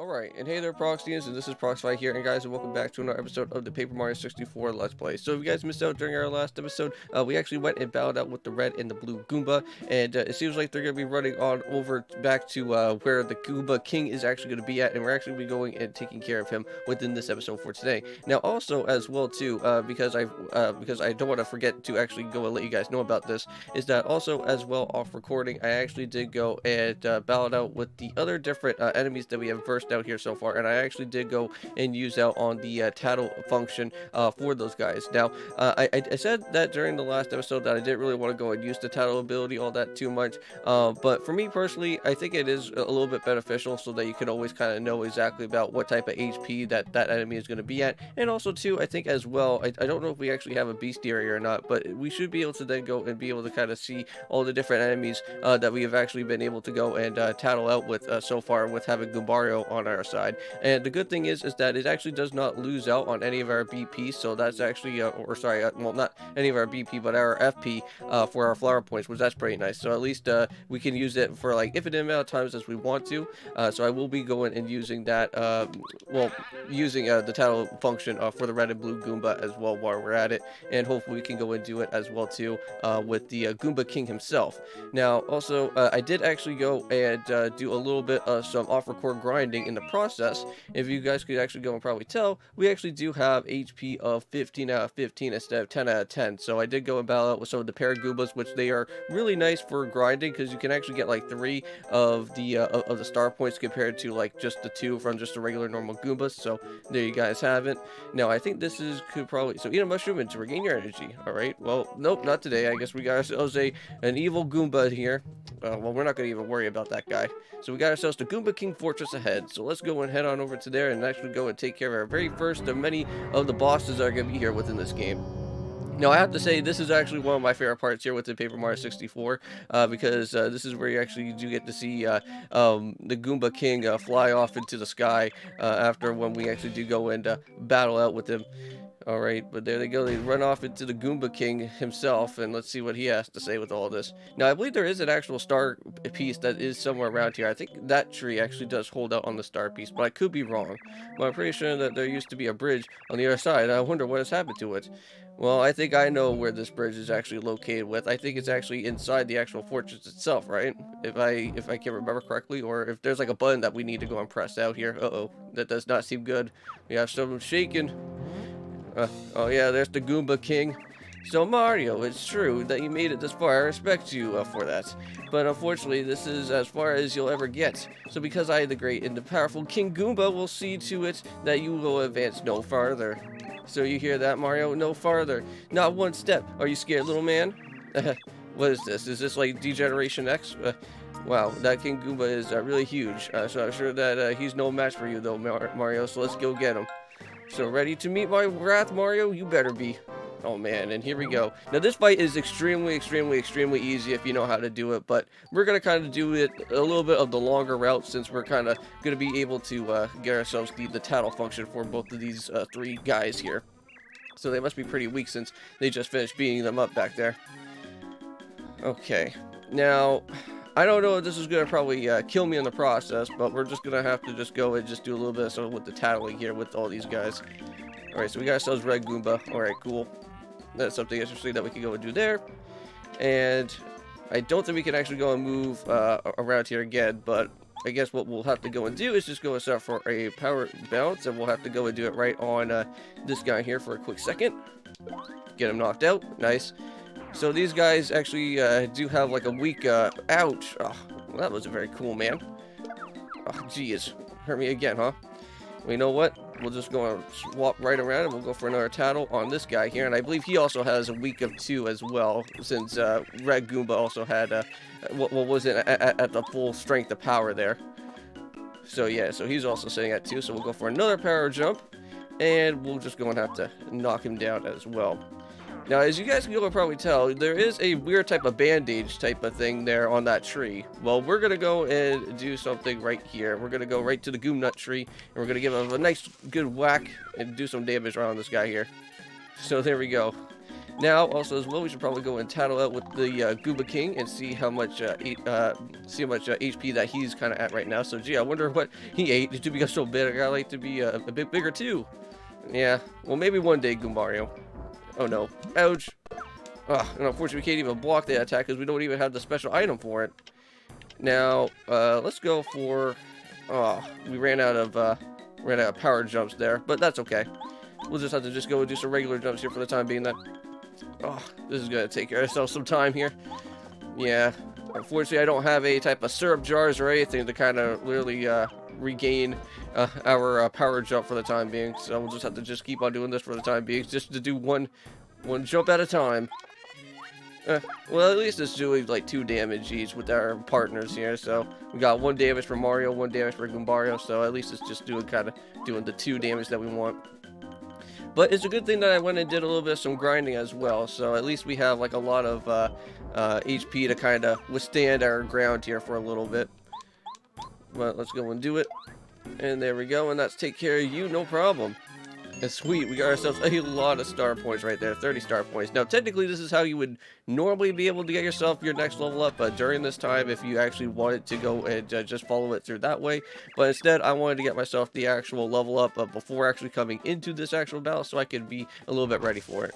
Alright, and hey there Proxyians, and this is Proxify here, and guys, and welcome back to another episode of the Paper Mario 64 Let's Play. So if you guys missed out during our last episode, we actually went and battled out with the red and the blue Goomba, and it seems like they're going to be running on over back to where the Goomba King is actually going to be at, and we're actually going to be going and taking care of him within this episode for today. Now also, as well too, because I don't want to forget to actually go and let you guys know about this, is that also as well off recording, I actually did go and battle out with the other different enemies that we have versed out here so far, and I actually did go and use out on the tattle function for those guys. Now I said that during the last episode that I didn't really want to go and use the tattle ability all that too much, but for me personally, I think it is a little bit beneficial so that you can always kind of know exactly about what type of HP that enemy is going to be at. And also too, I think as well, I don't know if we actually have a beast area or not, but we should be able to then go and be able to kind of see all the different enemies that we have actually been able to go and tattle out with so far with having Goombario on our side. And the good thing is that it actually does not lose out on any of our BP, so that's actually well, not any of our BP, but our FP for our flower points, which that's pretty nice. So at least we can use it for like infinite amount of times as we want to. So I will be going and using that using the tattle function for the red and blue Goomba as well while we're at it, and hopefully we can go and do it as well too with the Goomba King himself. Now also I did actually go and do a little bit of some off-record grinding in the process. If you guys could actually go and probably tell, we actually do have HP of 15 out of 15 instead of 10 out of 10. So I did go and battle out with some of the pair Goombas, which they are really nice for grinding because you can actually get like 3 of the star points compared to like just the 2 from just a regular normal Goombas. So there you guys have it. Now I think this could probably, so eat a mushroom and to regain your energy. All right, well, nope, not today. I guess we got ourselves an evil Goomba here. Well, we're not going to even worry about that guy. So we got ourselves the Goomba King Fortress ahead. So let's go and head on over to there and actually go and take care of our very first of many of the bosses that are going to be here within this game. Now, I have to say, this is actually one of my favorite parts here with the Paper Mario 64, because this is where you actually do get to see the Goomba King fly off into the sky after when we actually do go and battle out with him. Alright, but there they go. They run off into the Goomba King himself, and let's see what he has to say with all this. Now, I believe there is an actual star piece that is somewhere around here. I think that tree actually does hold out on the star piece, but I could be wrong. But I'm pretty sure that there used to be a bridge on the other side. I wonder what has happened to it. Well, I think I know where this bridge is actually located with. I think it's actually inside the actual fortress itself, right? If I can remember correctly, or if there's like a button that we need to go and press out here. Uh-oh, that does not seem good. We have some shaking. Oh yeah, there's the Goomba King. So Mario, it's true that you made it this far. I respect you for that. But unfortunately, this is as far as you'll ever get. So because I, the great and the powerful King Goomba, will see to it that you will advance no farther. So you hear that, Mario? No farther. Not one step. Are you scared, little man? What is this? Is this like Degeneration X? Wow, that King Goomba is really huge. So I'm sure that he's no match for you though, Mario. So let's go get him. So ready to meet my wrath, Mario? You better be. Oh man, and here we go. Now this fight is extremely easy if you know how to do it, but we're going to kind of do it a little bit of the longer route since we're kind of going to be able to get ourselves the tattle function for both of these 3 guys here. So they must be pretty weak since they just finished beating them up back there. Okay, now I don't know if this is going to probably kill me in the process, but we're just going to have to just go and just do a little bit of something with the tattling here with all these guys. Alright, so we got ourselves Red Goomba. Alright, cool. That's something interesting that we can go and do there. And I don't think we can actually go and move around here again, but I guess what we'll have to go and do is just go and start for a power bounce, and we'll have to go and do it right on this guy here for a quick second. Get him knocked out. Nice. So these guys actually do have like a weak, ouch. Oh, well, that was very cool, man. Oh, geez. Hurt me again, huh? Well, you know what? We'll just go and swap right around and we'll go for another tattle on this guy here. And I believe he also has a weak of 2 as well, since Red Goomba also had, what was it, at the full strength of power there. So yeah, so he's also sitting at 2. So we'll go for another power jump. And we'll just go and have to knock him down as well. Now, as you guys can go and probably tell, there is a weird type of bandage type of thing there on that tree. Well, we're going to go and do something right here. We're going to go right to the Goom Nut tree, and we're going to give him a nice good whack and do some damage around this guy here. So there we go. Now, also as well, we should probably go and tattle out with the Goomba King and see how much HP that he's kind of at right now. So, gee, I wonder what he ate to become so big. I like to be a bit bigger too. Yeah, well, maybe one day, Goombario. Oh no, ouch. And unfortunately, we can't even block the attack because we don't even have the special item for it. Now, let's go for. Oh, we ran out of power jumps there, but that's okay. We'll just have to just go and do some regular jumps here for the time being. Oh, this is gonna take ourselves some time here. Yeah, unfortunately, I don't have a type of syrup jars or anything to kind of really regain our power jump for the time being. So we'll just have to just keep on doing this for the time being, just to do one jump at a time. Well, at least it's doing like 2 damage each with our partners here. So we got 1 damage for Mario, 1 damage for Goombario. So at least it's just doing the 2 damage that we want. But it's a good thing that I went and did a little bit of some grinding as well. So at least we have like a lot of HP to kind of withstand our ground here for a little bit. But let's go and do it. And there we go. And that's take care of you, no problem. And sweet, we got ourselves a lot of star points right there, 30 star points. Now, technically, this is how you would normally be able to get yourself your next level up during this time if you actually wanted to go and just follow it through that way. But instead, I wanted to get myself the actual level up before actually coming into this actual battle so I could be a little bit ready for it.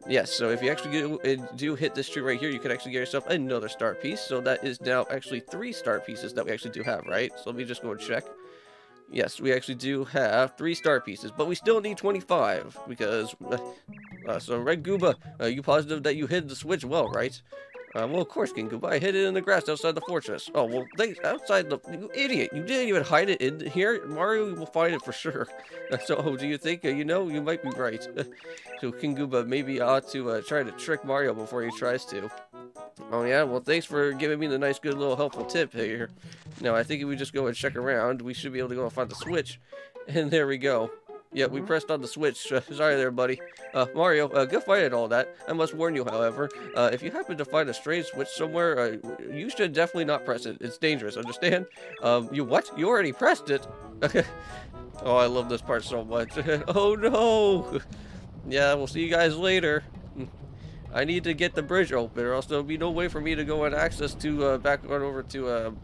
Yes, so if you actually do hit this tree right here, you can actually get yourself another star piece. So that is now actually 3 star pieces that we actually do have, right? So let me just go and check. Yes, we actually do have 3 star pieces, but we still need 25 because, so Red Goomba, you positive that you hid the switch well, right? Well, of course, King Goomba, I hid it in the grass outside the fortress. Oh, well, outside you idiot, you didn't even hide it in here. Mario will find it for sure. So, do you think, you know, you might be right. So, King Goomba maybe ought to try to trick Mario before he tries to. Oh yeah, well thanks for giving me the nice good little helpful tip here. Now I think if we just go and check around, we should be able to go and find the switch. And there we go. Yeah, we pressed on the switch. Sorry there, buddy. Mario, good fight and all that. I must warn you, however, if you happen to find a strange switch somewhere, you should definitely not press it. It's dangerous, understand? You what? You already pressed it? Oh, I love this part so much. Oh no! Yeah, we'll see you guys later. I need to get the bridge open, or else there'll be no way for me to go and access to back on over to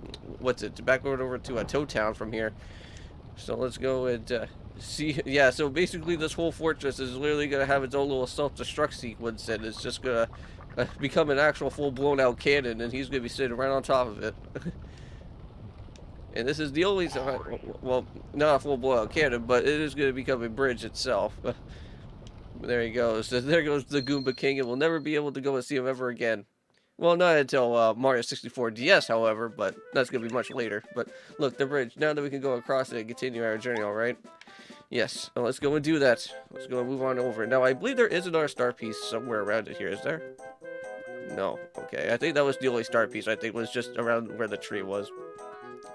back on over to Toad Town from here. So let's go and see. Yeah, so basically this whole fortress is literally gonna have its own little self-destruct sequence, and it's just gonna become an actual full-blown out cannon, and he's gonna be sitting right on top of it. And this is the only, well, not a full-blown out cannon, but it is gonna become a bridge itself. There he goes. So there goes the Goomba King, and we'll never be able to go and see him ever again. Well, not until Mario 64 DS, however, but that's going to be much later. But look, the bridge. Now that we can go across it and continue our journey, all right? Yes, well, let's go and do that. Let's go and move on over. Now, I believe there is another star piece somewhere around it here, is there? No. Okay, I think that was the only star piece. I think was just around where the tree was.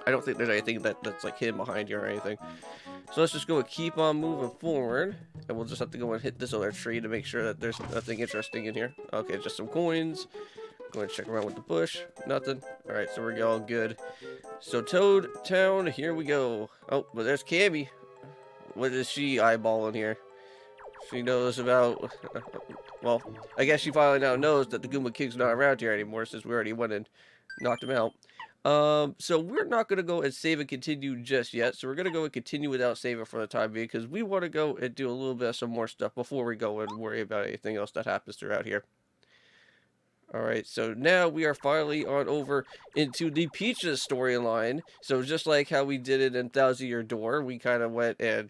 I don't think there's anything that's like hidden behind here or anything. So let's just go and keep on moving forward. And we'll just have to go and hit this other tree to make sure that there's nothing interesting in here. Okay, just some coins. Go and check around with the bush. Nothing. Alright, so we're all good. So Toad Town, here we go. Oh, but there's Cammy. What is she eyeballing here? She knows about... well, I guess she finally now knows that the Goomba King's not around here anymore since we already went and knocked him out. So we're not going to go and save and continue just yet. So we're going to go and continue without saving for the time being because we want to go and do a little bit of some more stuff before we go and worry about anything else that happens throughout here. Alright, so now we are finally on over into the Peaches storyline. So just like how we did it in Thousand Year Door, we kind of went and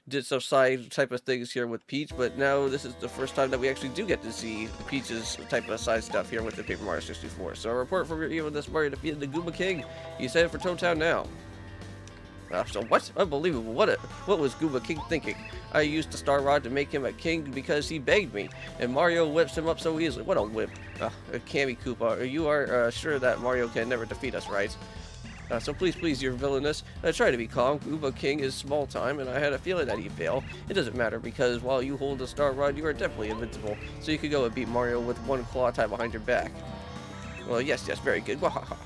did some side type of things here with Peach, but now this is the first time that we actually do get to see Peach's type of side stuff here with the Paper Mario 64. So a report from your evil this Mario defeated the Goomba King. He's headed for Toad Town now. So what? Unbelievable. What was Goomba King thinking? I used the Star Rod to make him a king because he begged me, and Mario whips him up so easily. What a whip. Cammy Koopa, you are sure that Mario can never defeat us, right? So please, you're villainous. Try to be calm. Goomba King is small time, and I had a feeling that he'd fail. It doesn't matter, because while you hold the Star Rod, you are definitely invincible. So you could go and beat Mario with one claw tied behind your back. Well, yes, very good. Wahaha.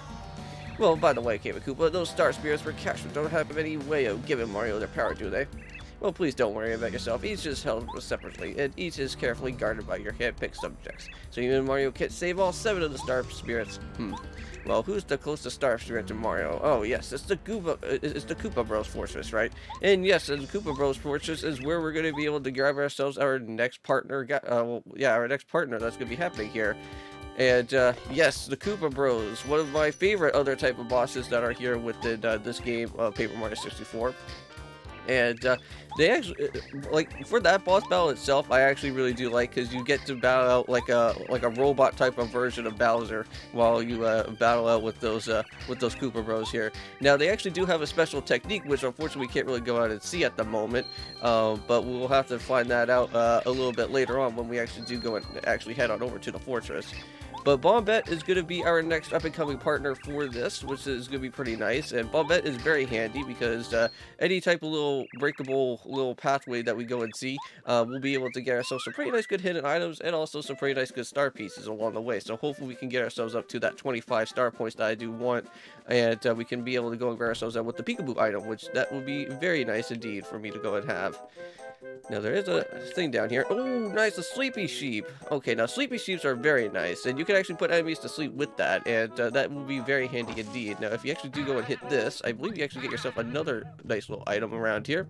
Well, by the way, Goomba Koopa, those Star Spirits were captured don't have any way of giving Mario their power, do they? Well, please don't worry about yourself. Each is held separately, and each is carefully guarded by your hand-picked subjects. So you and Mario can save all 7 of the star spirits. Well, who's the closest star spirit to Mario? Oh, yes, it's the Koopa Bros Fortress, right? And yes, the Koopa Bros Fortress is where we're going to be able to grab ourselves our next partner. Our next partner that's going to be happening here. And yes, the Koopa Bros, one of my favorite other type of bosses that are here within this game of Paper Mario 64. And they actually, like, for that boss battle itself, I actually really do like, because you get to battle out like a robot type of version of Bowser while you battle out with those Koopa Bros here. Now they actually do have a special technique, which unfortunately we can't really go out and see at the moment, but we'll have to find that out a little bit later on when we actually do go and actually head on over to the fortress. But Bombette is going to be our next up-and-coming partner for this, which is going to be pretty nice. And Bombette is very handy because any type of little breakable little pathway that we go and see, we'll be able to get ourselves some pretty nice good hidden items and also some pretty nice good star pieces along the way. So hopefully we can get ourselves up to that 25 star points that I do want, and we can be able to go and grab ourselves out with the Peekaboo item, which that would be very nice indeed for me to go and have. Now there is a thing down here. Oh, nice, a sleepy sheep. Okay, now sleepy sheeps are very nice, and you can actually put enemies to sleep with that, and that will be very handy indeed. Now, if you actually do go and hit this, I believe you actually get yourself another nice little item around here.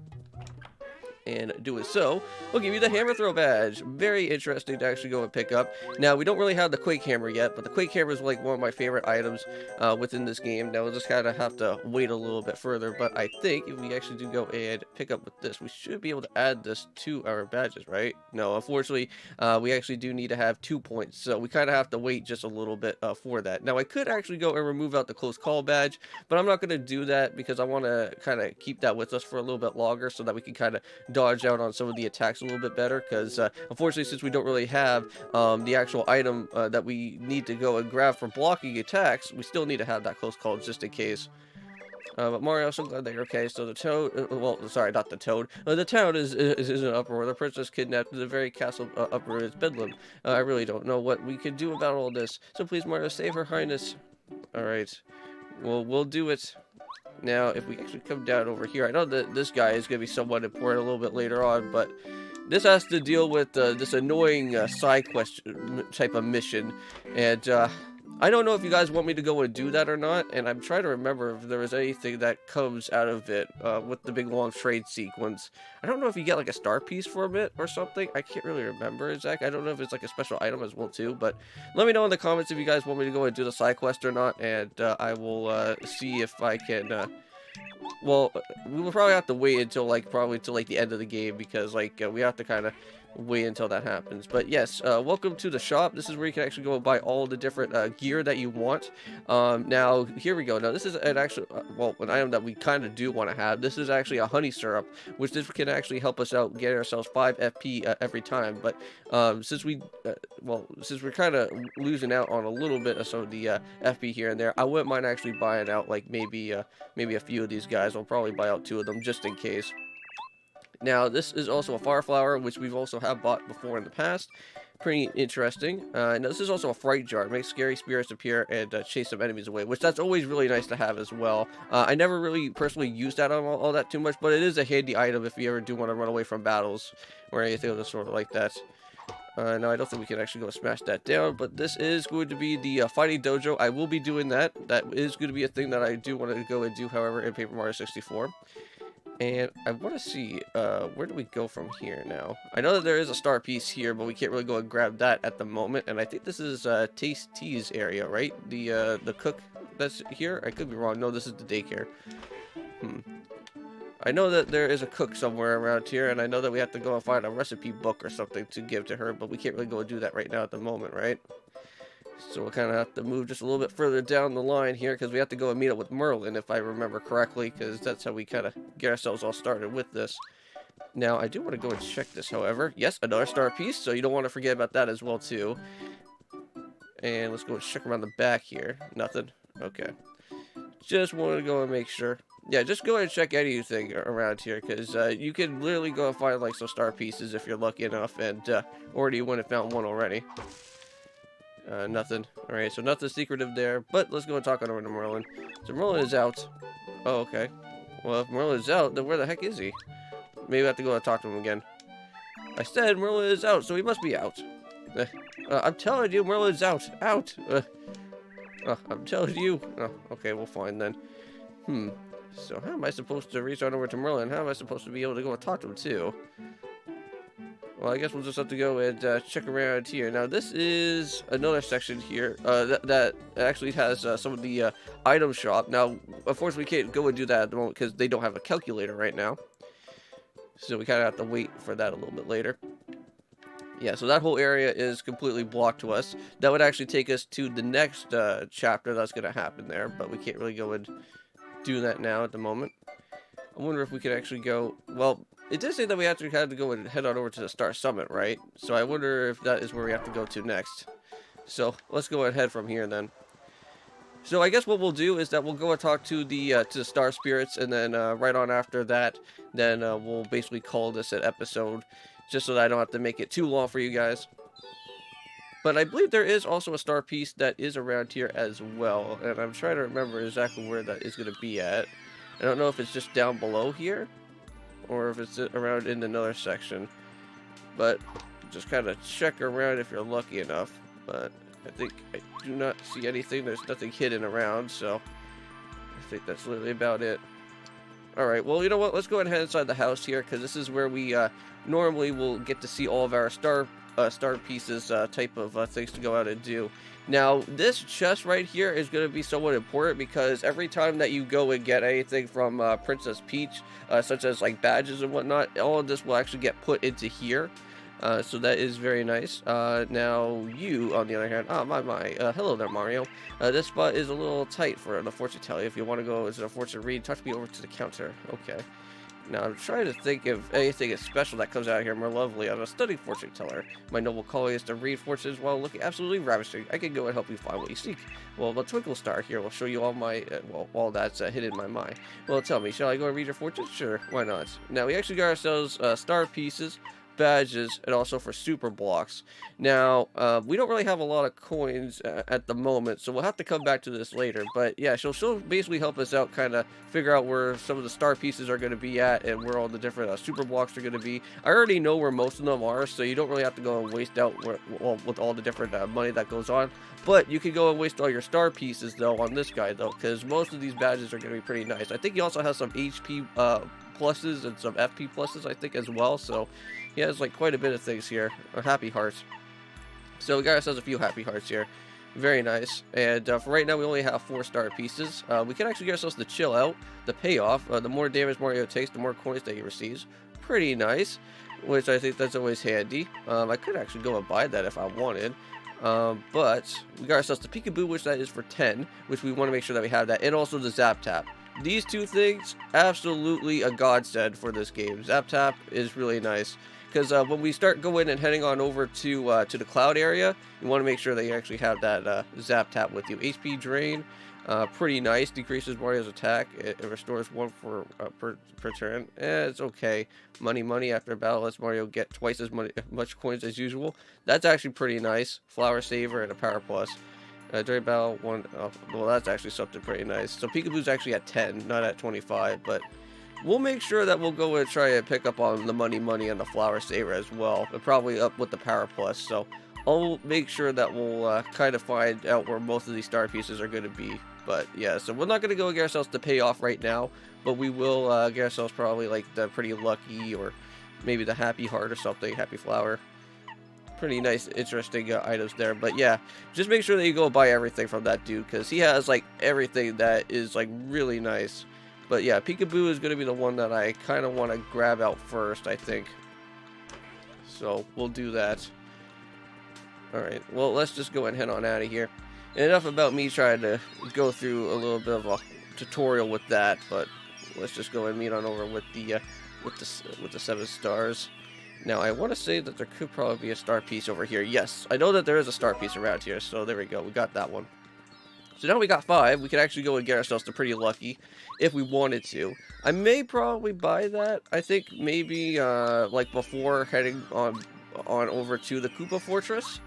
And doing so, we'll give you the hammer throw badge. Very interesting to actually go and pick up. Now, we don't really have the Quake Hammer yet, but the Quake Hammer is like one of my favorite items within this game. Now, we'll just kind of have to wait a little bit further, but I think if we actually do go and pick up with this, we should be able to add this to our badges, right? No, unfortunately, we actually do need to have 2 points, so we kind of have to wait just a little bit for that. Now, I could actually go and remove out the close call badge, but I'm not going to do that because I want to kind of keep that with us for a little bit longer so that we can kind of dodge out on some of the attacks a little bit better, because unfortunately, since we don't really have the actual item that we need to go and grab for blocking attacks, we still need to have that close call just in case. But Mario, I'm so glad that you're okay. So the toad, well, sorry, not the toad. The town is in an uproar. The princess kidnapped in the very castle uproar is bedlam. I really don't know what we can do about all this. So please, Mario, save her highness. All right, well, we'll do it. Now, if we actually come down over here, I know that this guy is going to be somewhat important a little bit later on, but this has to deal with this annoying side quest type of mission, and I don't know if you guys want me to go and do that or not, and I'm trying to remember if there was anything that comes out of it with the big long trade sequence. I don't know if you get like a star piece from it or something. I can't really remember exactly. I don't know if it's like a special item as well too, but let me know in the comments if you guys want me to go and do the side quest or not, and I will see if I can well, we will probably have to wait until probably till the end of the game, because we have to kind of wait until that happens. But yes, welcome to the shop. This is where you can actually go and buy all the different gear that you want. Now here we go. Now this is an actual an item that we kind of do want to have. This is actually a honey syrup, which this can actually help us out get ourselves 5 FP every time. But since we're kind of losing out on a little bit of some of the FP here and there, I wouldn't mind actually buying out maybe a few of these guys. I'll probably buy out 2 of them just in case. Now, this is also a fire flower, which we've also have bought before in the past. Pretty interesting. Now, this is also a fright jar. It makes scary spirits appear and chase some enemies away, which that's always really nice to have as well. I never really personally used that on all that too much, but it is a handy item if you ever do want to run away from battles or anything of the sort like that. No, I don't think we can actually go smash that down, but this is going to be the fighting dojo. I will be doing that. That is going to be a thing that I do want to go and do, however, in Paper Mario 64. And I want to see, where do we go from here now? I know that there is a star piece here, but we can't really go and grab that at the moment. And I think this is Taste T's area, right? The cook that's here? I could be wrong. No, this is the daycare. I know that there is a cook somewhere around here, and I know that we have to go and find a recipe book or something to give to her, but we can't really go and do that right now at the moment, right? So we'll kind of have to move just a little bit further down the line here, because we have to go and meet up with Merlin, if I remember correctly, because that's how we kind of get ourselves all started with this. Now, I do want to go and check this, however. Yes, another star piece, so you don't want to forget about that as well, too. And let's go and check around the back here. Nothing. Okay. Just wanted to go and make sure. Yeah, just go ahead and check anything around here, because you can literally go and find some star pieces if you're lucky enough, and already you wouldn't have found one already. Nothing. Alright, so nothing secretive there, but let's go and talk on over to Merlin. So Merlin is out. Oh, okay. Well, if Merlin's out, then where the heck is he? maybe I have to go and talk to him again. I said Merlin is out, so he must be out. I'm telling you, Merlin is out. Out. I'm telling you. Oh, okay, we'll find then. So how am I supposed to reach on over to Merlin? How am I supposed to be able to go and talk to him too? Well, I guess we'll just have to go and check around here. Now, this is another section here that actually has some of the item shop. Now, unfortunately, we can't go and do that at the moment because they don't have a calculator right now. So we kind of have to wait for that a little bit later. Yeah, so that whole area is completely blocked to us. That would actually take us to the next chapter that's going to happen there, but we can't really go and do that now at the moment. I wonder if we could actually go... Well, it did say that we actually had to go and head on over to the Star Summit, right? So I wonder if that is where we have to go to next. So let's go ahead from here then. So I guess what we'll do is that we'll go and talk to the Star Spirits, and then right on after that, then we'll basically call this an episode, just so that I don't have to make it too long for you guys. But I believe there is also a star piece that is around here as well, and I'm trying to remember exactly where that is going to be at. I don't know if it's just down below here, or if it's around in another section. But just kind of check around if you're lucky enough. But I think I do not see anything. There's nothing hidden around, so I think that's literally about it. Alright, well, you know what? Let's go ahead and head inside the house here, because this is where we normally will get to see all of our star pieces type of things to go out and do. Now, this chest right here is going to be somewhat important, because every time that you go and get anything from Princess Peach, such as like badges and whatnot, all of this will actually get put into here. So that is very nice. Now you, on the other hand, hello there, Mario. This spot is a little tight for the fortune teller. If you want to go into the fortune read, touch me over to the counter. Okay. Now I'm trying to think if anything is special that comes out here more lovely. I'm a studying fortune teller. My noble calling is to read fortunes while looking absolutely ravishing. I can go and help you find what you seek. Well, the twinkle star here will show you all my, all that's hidden in my mind. Well, tell me, shall I go and read your fortunes? Sure, why not? Now we actually got ourselves star pieces, badges, and also for super blocks. Now we don't really have a lot of coins at the moment, so we'll have to come back to this later. But yeah, she'll basically help us out, kind of figure out where some of the star pieces are going to be at, and where all the different super blocks are going to be. I already know where most of them are, so you don't really have to go and waste out with all the different money that goes on. But you can go and waste all your star pieces though on this guy though, because most of these badges are going to be pretty nice. I think he also has some HP pluses and some FP pluses, I think, as well. So he has like quite a bit of things here. Or happy hearts. So we got ourselves a few happy hearts here. Very nice. And for right now, we only have 4 star pieces. We can actually get ourselves the chill out, the payoff. The more damage Mario takes, the more coins that he receives. Pretty nice, which I think that's always handy. I could actually go and buy that if I wanted. But we got ourselves the Peekaboo, which that is for 10, which we want to make sure that we have that, and also the Zap Tap. These two things, absolutely a godsend for this game. Zap Tap is really nice, because when we start going and heading on over to the cloud area, you want to make sure that you actually have that Zap Tap with you. HP drain, pretty nice, decreases Mario's attack. It restores 1 per turn. It's okay. Money after a battle lets Mario get twice as much coins as usual. That's actually pretty nice. Flower Saver and a Power Plus. During battle, well, that's actually something pretty nice. So Peekaboo's actually at 10, not at 25, but we'll make sure that we'll go and try and pick up on the money and the Flower Saver as well, and probably up with the Power Plus. So I'll make sure that we'll kind of find out where most of these star pieces are going to be. But yeah, so we're not going to go get ourselves the payoff right now, but we will get ourselves probably like the Pretty Lucky, or maybe the Happy Heart or something, Happy Flower. Pretty nice, interesting items there. But yeah, just make sure that you go buy everything from that dude, because he has like everything that is like really nice. But yeah, Peekaboo is going to be the one that I kind of want to grab out first, I think. So we'll do that. Alright, well, let's just go and head on out of here. And enough about me trying to go through a little bit of a tutorial with that, but let's just go and meet on over with the 7 stars. Now, I want to say that there could probably be a star piece over here. Yes, I know that there is a star piece around here, so there we go. We got that one. So now we got 5. We could actually go and get ourselves to Pretty Lucky if we wanted to. I may probably buy that. I think maybe like before heading on over to the Koopa Fortress,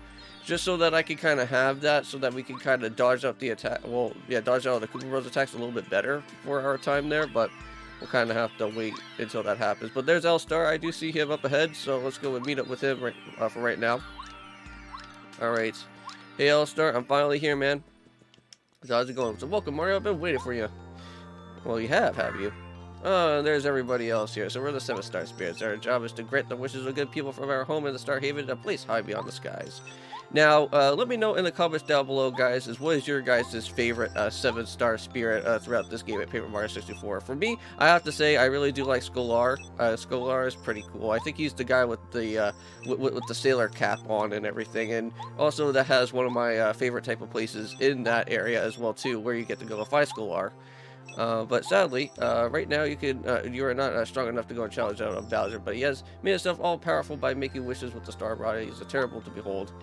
just so that I can kind of have that, so that we can kind of dodge out the attack. Well, yeah, dodge out the Koopa Bros attacks a little bit better for our time there. But we'll kind of have to wait until that happens. But there's L-Star. I do see him up ahead, so let's go and meet up with him for right now. All right. Hey, L-Star, I'm finally here, man. So how's it going? So welcome, Mario. I've been waiting for you. Well, you have you? Oh, and there's everybody else here. So we're the 7-star spirits. Our job is to grant the wishes of good people from our home in the Star Haven, a place high beyond the skies. Now, let me know in the comments down below, guys, what is your guys' favorite 7-star spirit throughout this game at Paper Mario 64. For me, I have to say I really do like Scholar. Scholar is pretty cool. I think he's the guy with the with the sailor cap on and everything, and also that has one of my favorite type of places in that area as well too, where you get to go and find Scholar. But sadly, right now you are not strong enough to go and challenge out of Bowser, but he has made himself all powerful by making wishes with the Star Body. He's terrible to behold.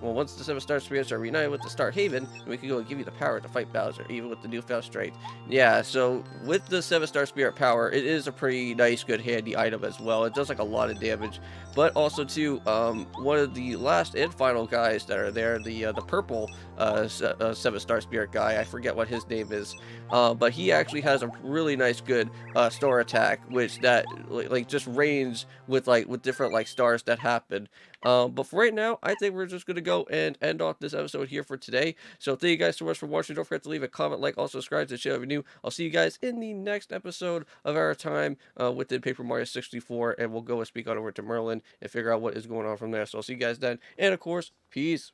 Well, once the 7-star spirits are reunited with the Star Haven, we can go and give you the power to fight Bowser, even with the newfound strength. Yeah, so with the 7-star spirit power, it is a pretty nice, good, handy item as well. It does like a lot of damage, but also too, one of the last and final guys that are there, the purple 7-star spirit guy, I forget what his name is, but he actually has a really nice, good star attack, which that like just rains with different like stars that happen. But for right now, I think we're just going to go and end off this episode here for today. So thank you guys so much for watching. Don't forget to leave a comment, like, also subscribe to the channel if you're new. I'll see you guys in the next episode of our time within Paper Mario 64. And we'll go and speak on over to Merlin and figure out what is going on from there. So I'll see you guys then. And of course, peace.